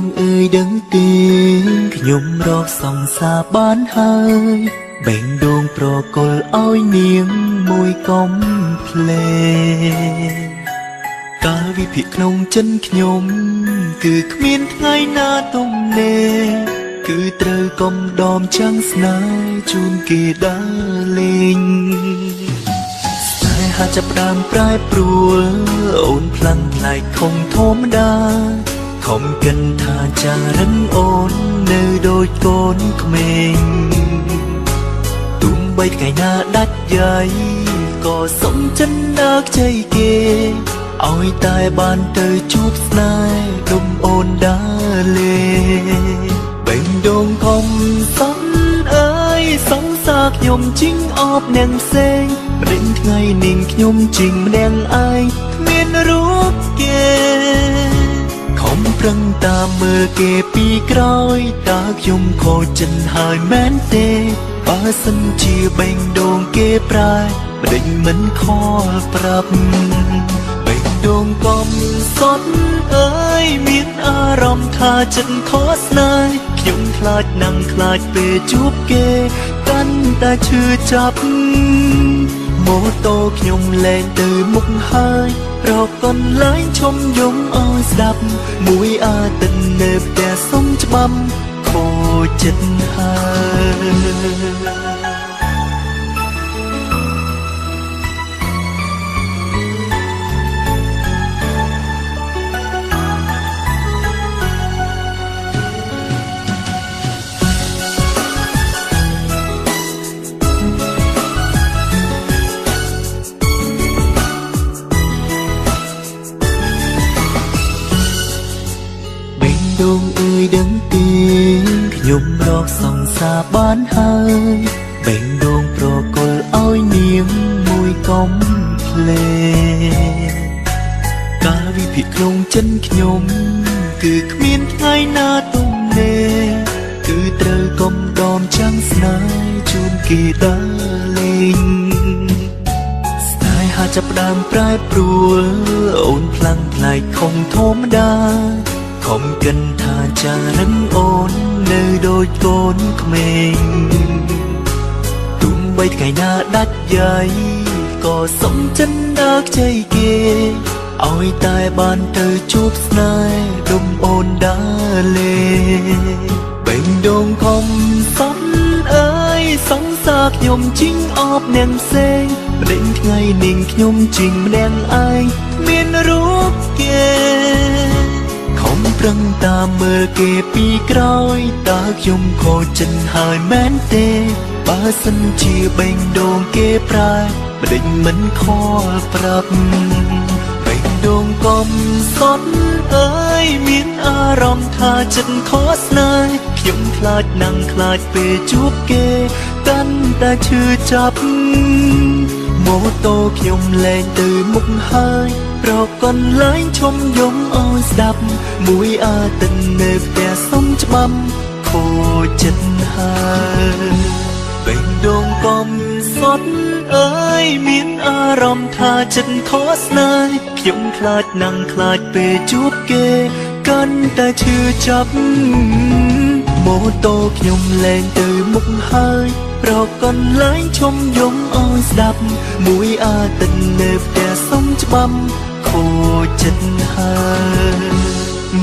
ងអើយដឹងទេខ្ញុំរកសង្សារបានហើយបេងដូងប្រគល់ឲ្យនាងមួយកុំភ្លេចកាលវិភាគក្នុងចិនខ្ញុំគឺគ្មានថ្ងៃណាទំនេរគឺត្រូវកុំដមចាំងស្នេហ៍ជូនគេដើរលេងស្នេហាចាប់ផ្ដើមប្រែប្រួលអូនផ្លាំងផ្លែកខំធម្មតាខំគិតថាចារឹងអូននៅដូចកូនក្មេងទុំបីថ្ងៃណាដាច់យាយក៏សុំចិនដើរខ្ចីគេឲ្យតែបានទៅជួបស្នេហ៍ដុំអូនដើរលេបេងដូងខំសំអើយសង្សារខ្ញុំជីងអបនាងផ្សេងម្ដេចថ្ងៃនាងខ្ញុំជីងម្នាក់ឯងគ្មានរូបគេខំប្រឹងតាមមើលគេពីក្រោយតើខ្ញុំខូចចិត្តហើយមែនទេបើសិនជាបេងដូងគេប្រែម្ដេចមិនខលប្រាប់បេងដូងកំសត់អើយមានអារម្មណ៍ថាចិត្តខកស្នេហ៍ខ្ញុំខ្លាចណាំងខ្លាចពេលជួបគេកាន់តែឈឺចាប់ម៉ូតូខ្ញុំលែងទៅមុខហើយរកកន្លែងឈុំយំឲ្យស្ដាប់មួយអាទិត្យនៅផ្ទះសុំច្បាំខូចចិត្តហើយដងអើយដឹងទេខ្ញុំរកសង្សារបានហើយបេងដូងប្រគល់ឲ្យនាងមួយកុំភ្លេចកាលវិភាគក្នុងចិនខ្ញុំគឺគ្មានថ្ងៃណាទំនេរគឺត្រូវកុំដមចាំងស្នេហ៍ជូនគេដើរលេងស្នេហាចាប់ផ្ដើមប្រែប្រួលអូនផ្លាំងផ្លែកខំធម្មតាខំគិតថាចារឹងអូននៅដូចកូនក្មេងទុំបីថ្ងៃណាដាច់យាយក៏សុំចិនដើរខ្ចីគេឲ្យតែបានទៅជួបស្នេហ៍ដុំអូនដើរលេបេងដូងខំសំអើយសង្សារខ្ញុំជីងអបនាងផ្សេងម្ដេចថ្ងៃនាងខ្ញុំជីងម្នាក់ឯងមានរូបគេប្រឹងតាមមើលគេពីក្រោយតើខ្ញុំខូចចិត្តហើយមែនទេបើសិនជាបេងដូងគេប្រែម្ដេចមិនខលប្រាប់បេងដូងកំសត់អើយមានអារម្មណ៍ថាចិត្តខកស្នេហ៍ខ្ញុំខ្លាចណាំងខ្លាចពេលជួបគេកាន់តែឈឺចាប់ម៉ូតូខ្ញុំលែងទៅមុខហើយរកកន្លែងឈុំយំឲ្យស្ដាប់មួយអាទិត្យនៅផ្ទះសុំច្បាំខូចចិត្តហើយបេងដូងកំសត់អើយមានអារម្មណ៍ថាចិត្តខកស្នេហ៍ខ្ញុំខ្លាចណាំងខ្លាចពេលជួបគេកាន់តែឈឺចាប់ម៉ូតូខ្ញុំលែងទៅមុខហើយរកកន្លែងឈុំយំឲ្យស្ដាប់មួយអាទិត្យនៅផ្ទះសុំច្បាំខូចចិត្តហើយ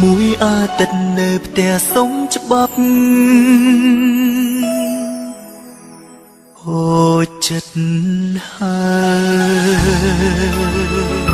មួយអាទិត្យនៅផ្ទះសុំច្បាប់ខូចចិត្តហើយ